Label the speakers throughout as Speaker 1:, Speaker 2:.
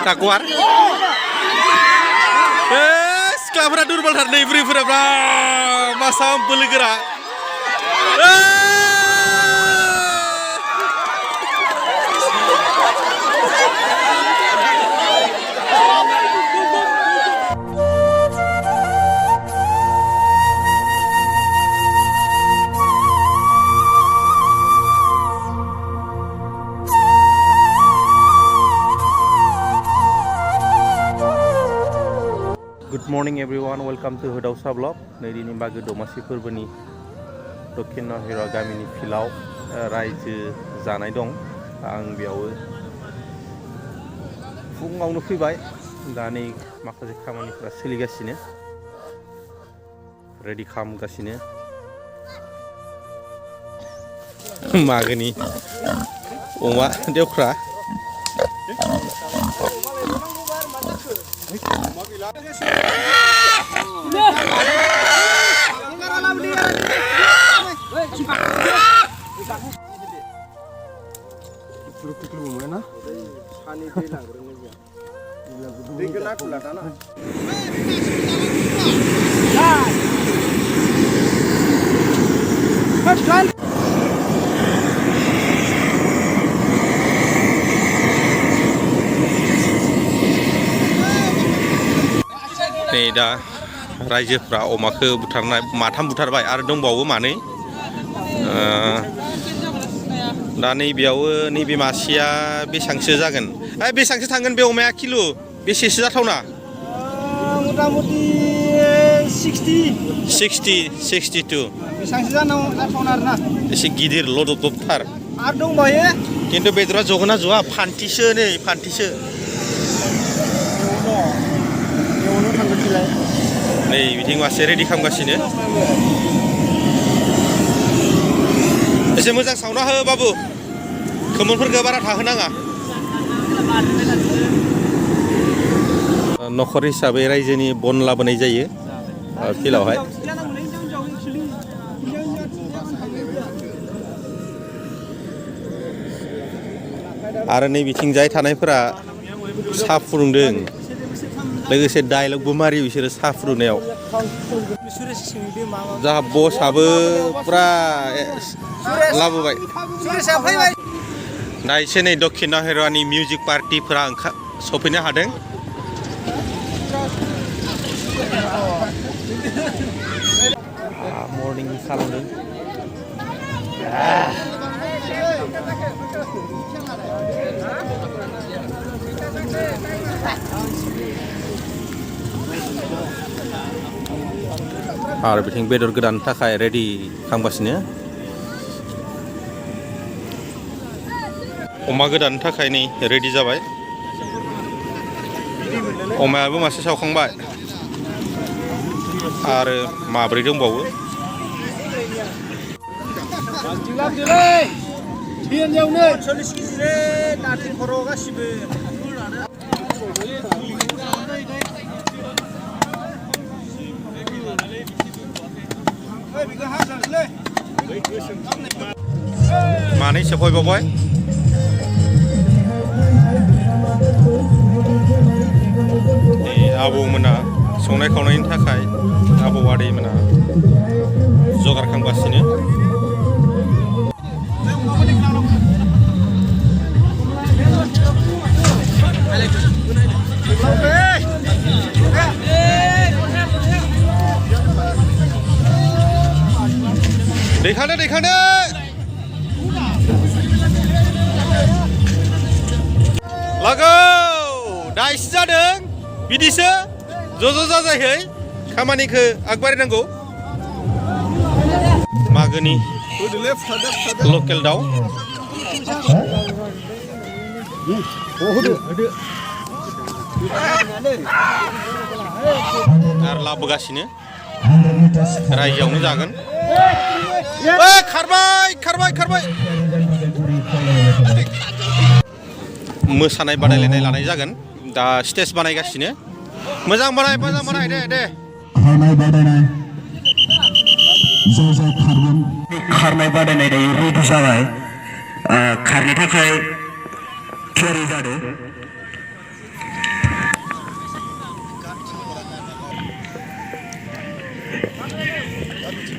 Speaker 1: Takwar. Siklafora durbaltar नै बुरैफोरा bra masa बोलो गोरा. Good morning everyone, welcome to Hodausa Vlog. Nैदिनि मागो दमासि फोरबोनि दक्षिण नहेरा गामिनि फिल्डआव रायजो जानाय दं। आं बेयाव फुङावनो फैबाय। दा नै माखासे खामानिफोरा सोलिगासिनो, रेडि खालामगासिनो मागोनि अमा देवख्रा। Nei दा रायजोफ्रा अमाखौ बुथारनाय माथाम बुथारबाय आरो दंबावो मानै। दा नैबेयाव नैबे मासेया बेसांसो जागोन? बेसांसो थांगोन बे अमाया किल' बेसेसो जाथावना?
Speaker 2: मथा-मथि
Speaker 1: 62
Speaker 2: बेसांसो जाथावना आरोना
Speaker 1: एसे गिदिर लदबथार
Speaker 2: आरो दंबायो।
Speaker 1: खिन्थु बेदरा जगोना जआ फान्थिसो नै फान्थिसो नै बिथिं मासे रेडि खालामगासिनो। एसे मोजां सावना हो बाबु, खोमोनफोरखौ बारा थाहोनाङा। नखर हिसाबै रायजोनि बन लाबोनाय जायो फिल्डआवहाय। आरो नै बिथिंजाय थानायफोरा साहा फुदुंदों, लोगोसे डायलगबो मारियो बिसोरो साहा फुदुंनायाव। जाहा बसआबो पुरा लाबोबाय। दा एसे नै दक्षिण नहेरानि मिउजिक पार्टिफोरा सफैनो हादों। मर्निं खालामदों। आरो बिथिं बेदर गोदानो थाखाय रेडि खालामगासिनो। अमा गोदानो थाखाय नै रेडि जाबाय। अमायाबो मासे सावखांबाय आरो माब्रै दंबावो। मानै सफैबावबाय। आबौमोना संनाय खावनायनि थाखाय आबौ आदैमोना जगार खालामगासिनो। दैखानो लागौ दा एसे जादों बिदिसो ज' जाजायै खामानिखौ आगबारिनांगौ। मागोनि लकेल दाउ आरो लाबोगासिनो, रायजोआवनो जागोन। खारबाय मोसानाय बादायलायनाय लानाय जागोन। दा स्टेज बानायगासिनो। मोजां बानाय दे।
Speaker 3: खारनाय बादायनाय रेडि जाबाय। खारनो थाखाय थियारि जादों।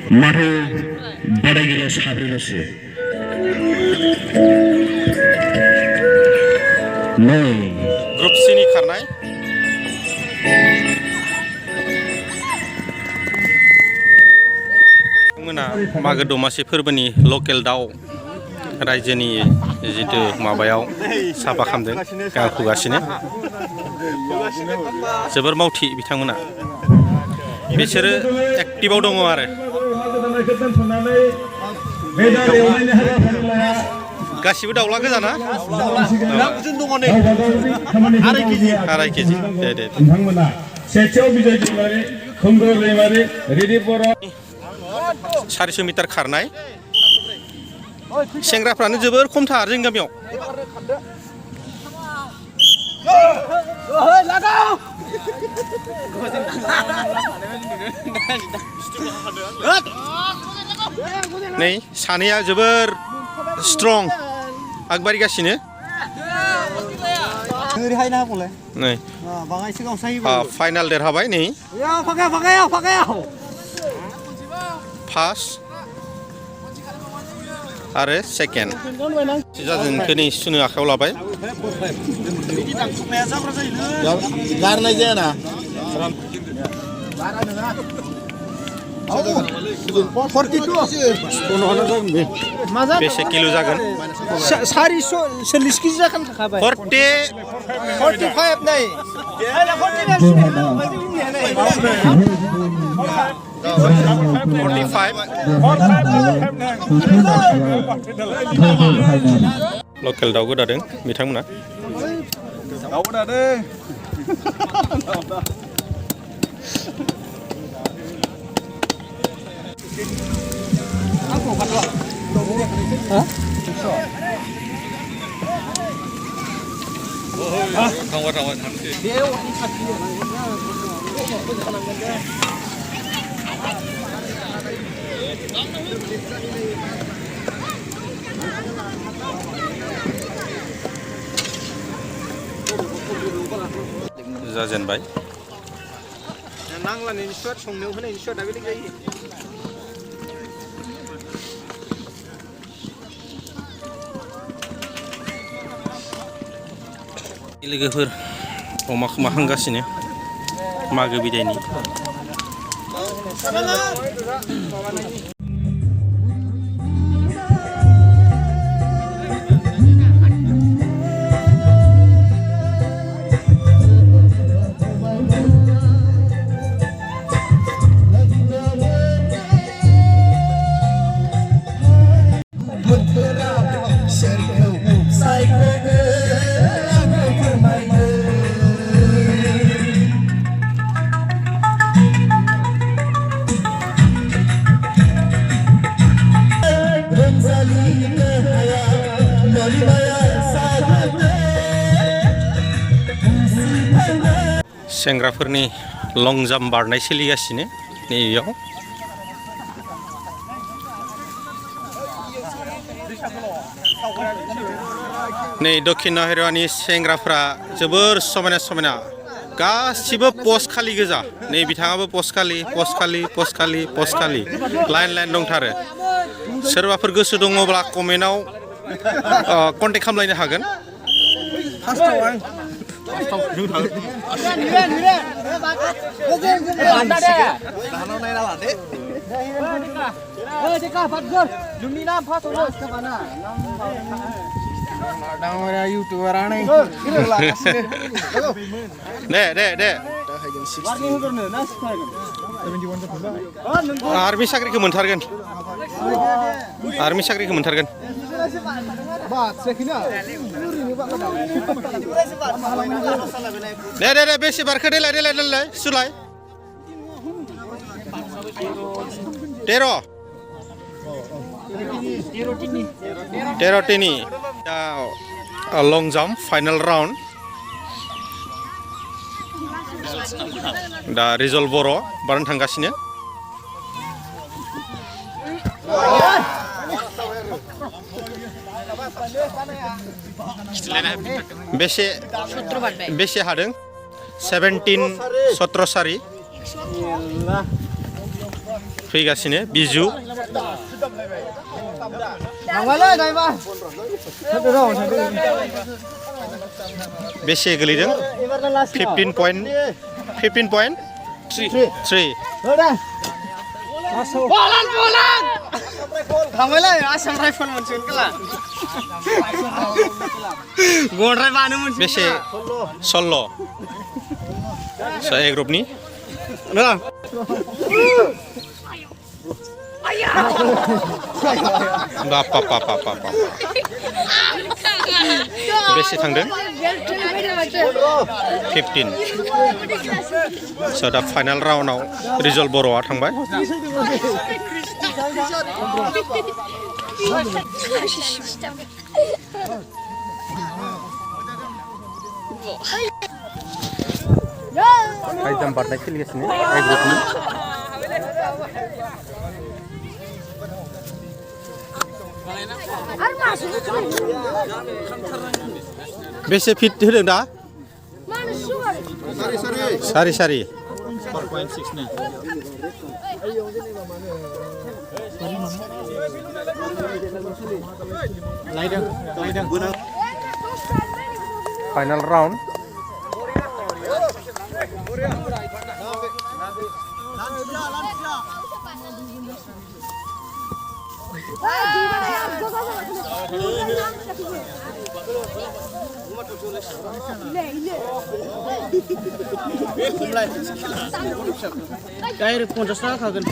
Speaker 3: माथे बादायगिरिया साब्रैल'सो नै
Speaker 1: ग्रुप सिनि खारनाय बिथांमोना मागो दमासि फोरबोनि लकेल दाउ रायजोनि जितु माबायाव साफा खालामदों गान खुगासिनो जोबोर मावथि बिथांमोना बिसोरो एक्टिभाव दङ आरो गासिबो दाउला गोजाना आराय केजि दे
Speaker 4: सेथियाव बिजय दैमारि खोमदो दैमारि रेदि बर'
Speaker 1: 400 मिटार खारनाय सेंग्राफ्रानो जोबोर खमथार जोंनि गामियाव नै सानैया जोबोर स्ट्रं आगबारिगासिनो नै फाइनाल देरहाबाय नै फार्स्ट आरो सेकेन्ड जाजोंखौ नै सुनो आखायाव लाबाय
Speaker 2: गारनाय जायाना
Speaker 1: बेसे किल' जागोन
Speaker 2: 440 केजि जाखान थाखाबाय
Speaker 1: 45
Speaker 2: नै
Speaker 1: 45 लकेल दाउ गोदादों बिथांमोना
Speaker 2: दाउ गोदादों
Speaker 1: जाजेनबाय
Speaker 2: नांलानायनि सर्ट संनायाव होनायनि सर्टआ बेलेग जायो
Speaker 1: लोगोफोर अमाखौ मा खालामगासिनो मागो बिदायनि सेंग्राफोरनि लं जाम्प बारनाय सोलिगासिनो नैबेयाव नै दक्षिण हरियानानि सेंग्राफ्रा जोबोर समायना समायना गासिबो पस्ट खालि गोजा नै बिथाङाबो पस्ट खालि लाइन दंथारो सोरबाफोर गोसो दङब्ला कमेन्टआव कन्टेक्ट खालामलायनो हागोन दे आर्मि साख्रिखौ मोनथारगोन दे बेसे बारखो देलाय सुलाय 13 टिनि लं जाम्प फाइनाल राउन्ड दा रिजल्ट बर' बारनो थांगासिनो बेसे हादों 17 17 सारि फैगासिनो बिजु बेसे गोलैदों 15.3
Speaker 2: थांबायलै आसाम राइफल मोनसिगोन खोला गद्राय बानो मोनसिगोन
Speaker 1: बेसे 16 ए ग्रुपनि बेसे थांदों 15 स' दा फाइनाल राउन्डआव रिजल बर'आ थांबाय हाइ जाम्प बारनाय सोलिगासिनो ए ग्रुपनि बेसे फिट होदों दा सारि 4.69 फाइनाल राउन्ड
Speaker 2: डाइरेक्ट 50 थाखा खागोन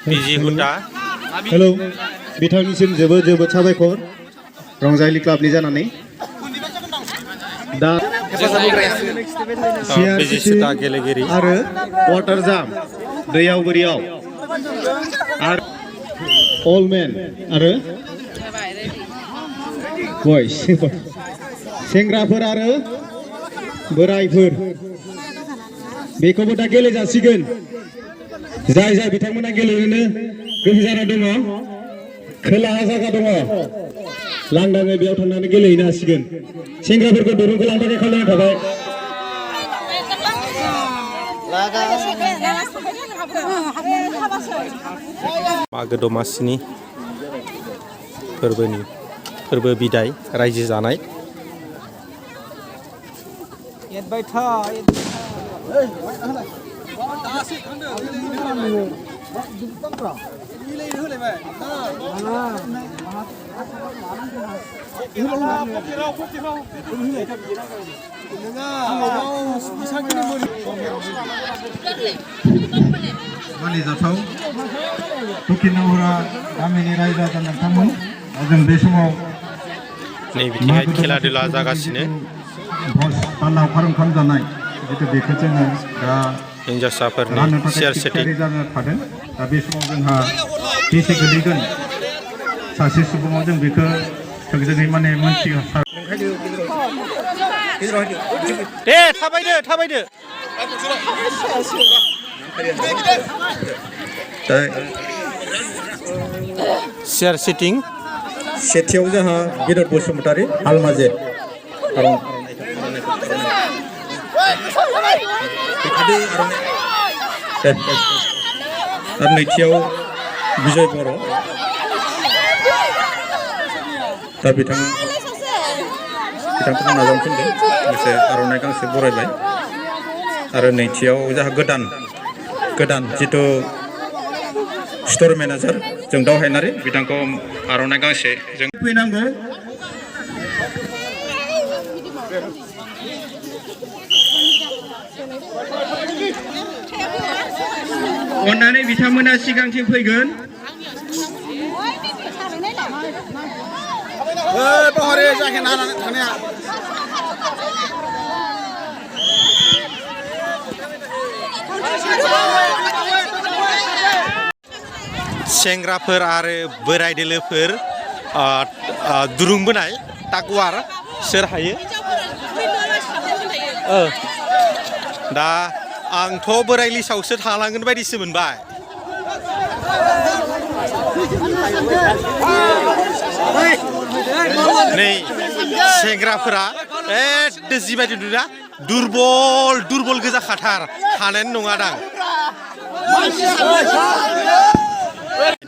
Speaker 1: बिजि हुटा
Speaker 5: हेलौ बिथांनिसिम जोबोद साबायखर रंजालि क्लाबनि जानानै दा
Speaker 1: बिजि सुटा गेलेगिरि
Speaker 5: आरो वाटार जाम दैयाव बोरियाव आरो अल मेन आरो बयस सेंग्राफोर आरो बोराइफोर बेखौबो दा गेलेजासिगोन जाय बिथांमोना गेलेनो गोसो जाना दङ खोलाहा जायगा दङ लांदाङै बेयाव थांनानै गेलेहैनो हासिगोन सेंग्राफोरखौ दुरुंखौ लांनो थाखाय खावलायनाय थाबाय
Speaker 1: मागो दमासिनि फोरबो बिदाय रायजो जानाय
Speaker 5: मानिजाथाव दक्षिण-नावरा गामिनि रायजो राजा नोंथांमोन जों बे समाव
Speaker 1: नै बिथिंहाय खेला दुला जागासिनो
Speaker 5: भज बा लावखार ओंखाम जानाय जितु बेखौ जोङो दा
Speaker 1: हिन्जावसाफोरनि
Speaker 5: राननो
Speaker 1: सियार
Speaker 5: थाखाय
Speaker 1: सेटिं
Speaker 5: थियारि जाना थादों दा बे समाव जोंहा बेसे गोलैगोन सासे सुबुङाव जों बेखौ थोंजोङै माने मोनथियो
Speaker 1: दे थाबायदो चेयार सिटिं
Speaker 5: सेथियाव जोंहा गिदिर बसुमतारी हालमाजे आरो नैथियाव बिजय बर' दा बिथांखौ नाजावफिनदों लोगोसे आर'नाइ गांसे बरायबाय आरो नैथियाव जोंहा गोदान जिथु स्ट'र मेनेजार जोंदाव हायनारि बिथांखौ आर'नाइ गांसे जों फैनांगौ अन्नानै बिथांमोना सिगांथिं फैगोन
Speaker 2: बहरे जाखे नानानै थानाया
Speaker 1: सेंग्राफोर आरो बोराय दोलोफोर दुरुं बोनाय टाकवार सोर हायो दा आंथ' बोराय लिसावसो थालांगोन बायदिसो मोनबाय नै सेंग्राफोरा एकदम जिबायदि नुना दुरबल गोजा खाथार हानायानो नङा दां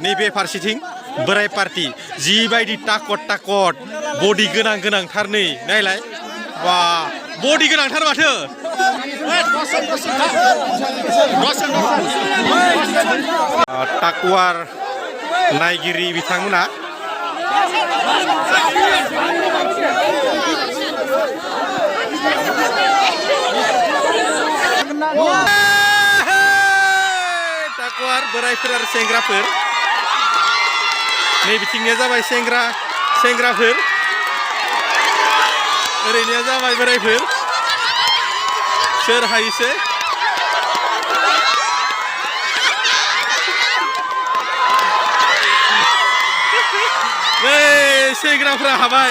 Speaker 1: नैबे फारसेथिं बोराय पार्टी जिबायदि टाकट बडि गोनांथार नै नायलाय बा बडि गोनांथार माथो टाकवार नायगिरि बिथांमोना टाकवार बोरायफोर आरो सेंग्राफोर नै बिथिंनिया जाबाय सेंग्राफोर ओरैनिया जाबाय बोरायफोर सोर हायोसो नै सेंग्राफोरा हाबाय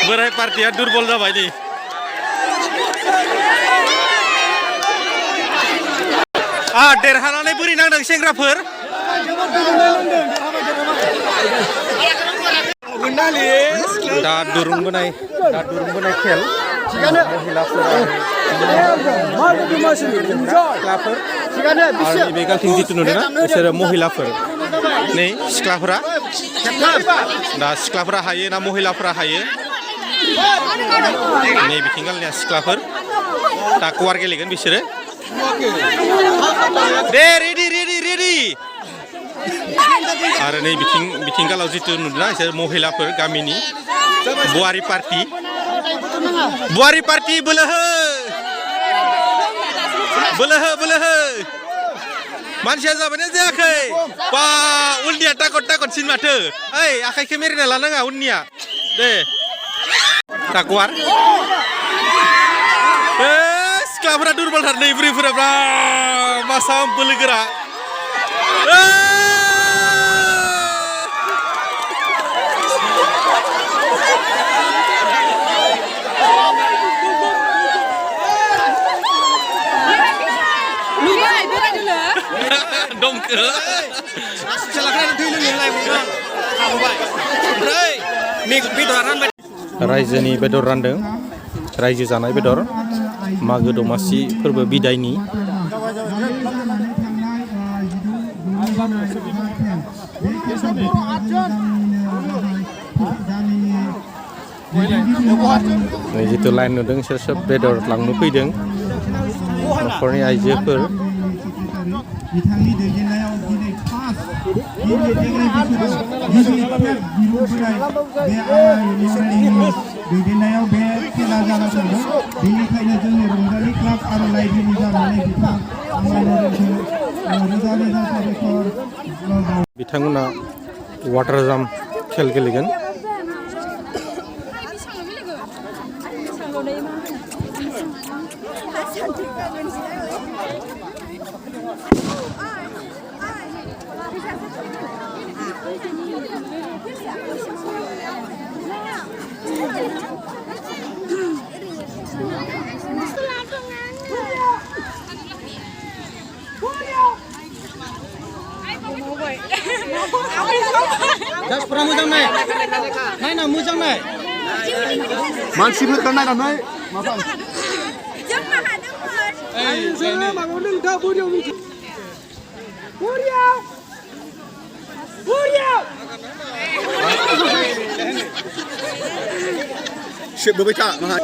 Speaker 1: बोराय पार्टिया दुरबल जाबाय नै देरहानानै बोरै नांदों सेंग्राफोर दा दुरुं बोनाय खेल महिलाफोर आरो बे गालथिं जिथु नुदोंना बिसोरो महिलाफोर नै सिख्लाफोरा दा सिख्लाफोरा हायो ना महिलाफोरा हायो नै बिथिं गालनिया सिख्लाफोर टाकवार गेलेगोन बिसोरो दे रेडि आरो नै बिथिं गालाव जिथु नुदोंना बिसोर महिलाफोर गामिनि बुवारि पार्टी बोलो हो मानसिया जाबायना जायाखै बा उननिया टाकट सिन माथो ओइ आखाइखौ मेरिना लानाङा उननिया दे टाकवार सिख्लाफोरा दुरबलथार नै बुरैफोरा बा मासा बोलो गोरा दमखो रायजोनि बेदर रानदों रायजो जानाय बेदर मागो दमासि फोरबो बिदायनि जितु लाइन नुदों बिसोर सोब बेदर लांनो फैदों न'खरनि आइजोफोर
Speaker 5: बिथांनि दैदेननायाव दिनै फार्स्ट गिबि दैदेननायाव बे खेला जाना थांदों बेनिखायनो जोंनि रंजालि क्लाब आरो लाइब्रेरि जानानै रोजा साबायखर
Speaker 1: बिथांमोना वाटार जाम खेल गेलेगोन
Speaker 2: जासफोरा मोजां नाय नायना मोजां नाय मानसिफोरखौ नायनानै माबा सेबबोबाय था माहा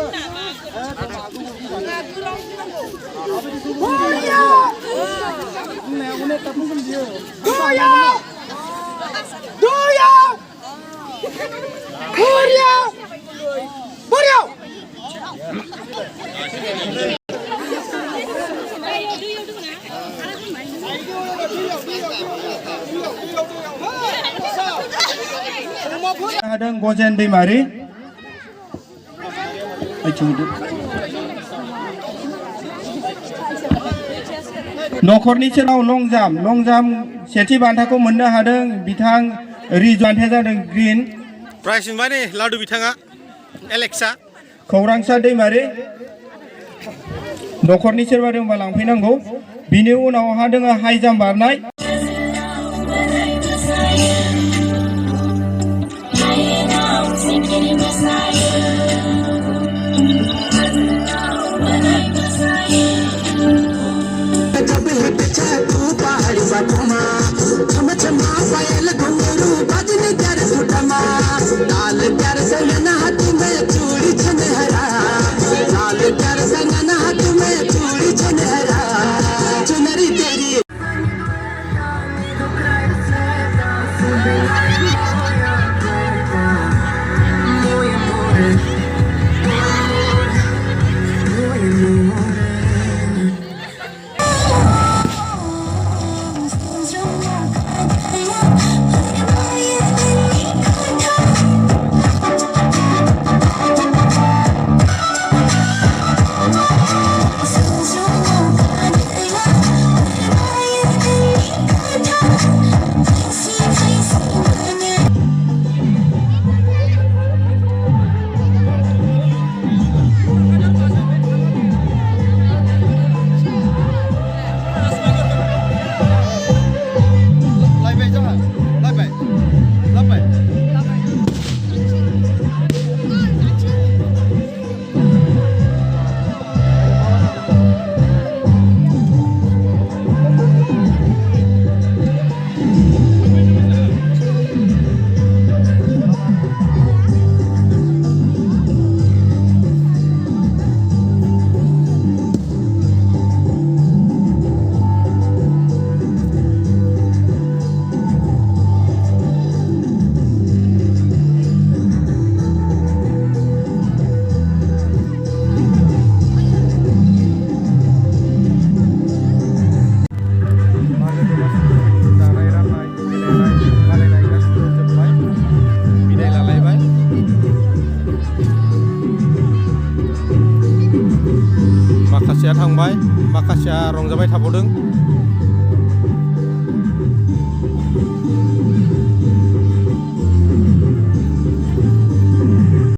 Speaker 6: Hadang Gojen दैमारि नखरनि सेराव लंजाम सेथि बान्थाखौ मोननो हादों बिथां रिजवान जादों ग्रीन
Speaker 2: प्राइस मोनबाय नै लाडु बिथाङा एलेक्सा
Speaker 6: खौरांसा दैमारि नखरनि सोरबा दंबा लांफैनांगौ बिनि उनाव हा दङ हाइ जाम्प बारनाय
Speaker 2: माखासेया थांबाय माखासेया रंजाबाय थाबावदों